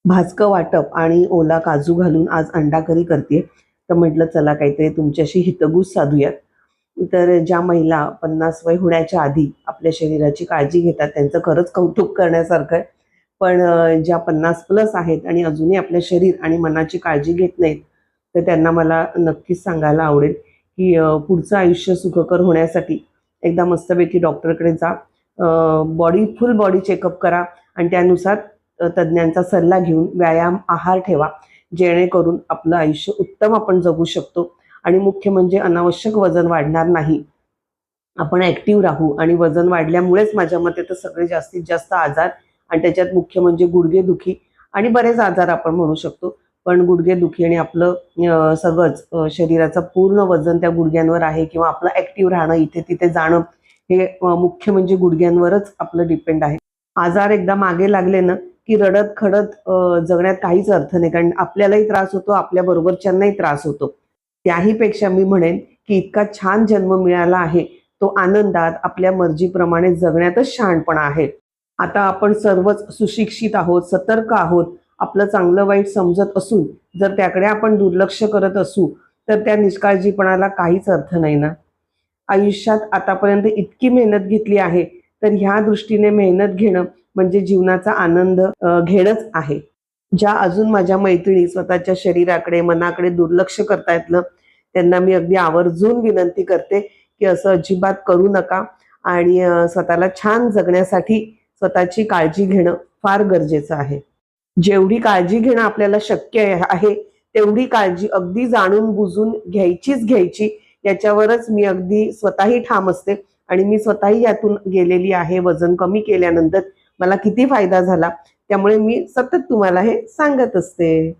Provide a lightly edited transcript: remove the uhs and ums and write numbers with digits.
भाजकं वाटप आणि ओला काजू घालून आज अंडा करी करते. तर म्हटलं चला काहीतरी तुमच्याशी हितगुज साधूयात. तर ज्या महिला 50 वय होण्याच्या आधी आपल्या शरीराची काळजी घेतात त्यांचं खरंच कौतुक करण्यासारखं आहे. पण ज्या 50 प्लस आहेत आणि अजूनही आपल्या शरीर आणि मनाची काळजी घेत नाहीत, तर त्यांना मला नक्कीच सांगायला आवडेल, की पुढचं आयुष्य सुखकर होण्यासाठी एकदा मस्तपैकी डॉक्टरकडे जा. फुल बॉडी चेकअप करा आणि त्यानुसार तज्ञांचा सल्ला घेऊन व्यायाम, आहार ठेवा. जेणेकरून आपलं आयुष्य उत्तम आपण जगू शकतो आणि मुख्य म्हणजे अनावश्यक वजन वाढणार नाही. आपण ॲक्टिव्ह राहू आणि वजन वाढल्यामुळेच माझ्या मते तर सगळे जास्तीत जास्त आजार आणि त्याच्यात मुख्य म्हणजे गुडघेदुखी आणि बरेच आजार आपण म्हणू शकतो. पण गुडघेदुखी आणि आपलं सगळंच शरीराचं पूर्ण वजन त्या गुडघ्यांवर आहे किंवा आपलं ॲक्टिव्ह राहणं, इथे-तिथे जाणं हे मुख्य म्हणजे गुडघ्यांवरच आपलं डिपेंड आहे. आजार एकदा मागे लागले ना, की रडत-खडत जगण्यात काहीच अर्थ नाही. कारण आपल्यालाही त्रास होतो, आपल्याबरोबरच्यांनाही त्रास होतो. त्याहीपेक्षा मी म्हणेन, की इतका छान जन्म मिळाला आहे, तो आनंदात आपल्या मर्जीप्रमाणे जगण्यातच शहाणपणा आहे. आता आपण सर्वच सुशिक्षित आहोत, सतर्क आहोत. आपलं चांगलं वाईट समजत असून जर त्याकडे आपण दुर्लक्ष करत असू, तर त्या निष्काळजीपणाला काहीच अर्थ नाही ना. आयुष्यात आतापर्यंत इतकी मेहनत घेतली आहे, तर ह्या दृष्टीने मेहनत घेणं म्हणजे जीवनाचा आनंद घेणंच आहे. ज्या अजून माझ्या मैत्रिणी स्वतःच्या शरीराकडे, मनाकडे दुर्लक्ष करतायत ना, त्यांना मी अगदी आवर्जून विनंती करते, की असं अजिबात करू नका आणि स्वतःला छान जगण्यासाठी स्वतःची काळजी घेणं फार गरजेचं आहे. जेवढी काळजी घेणं आपल्याला शक्य आहे, तेवढी काळजी अगदी जाणून-बुजून घ्यायची. याच्यावरच मी अगदी स्वतःही ठाम असते आणि मी स्वतःही यातून गेलेली आहे. वजन कमी केल्यानंतर मला किती फायदा झाला. त्यामुळे मी सतत तुम्हाला हे सांगत असते.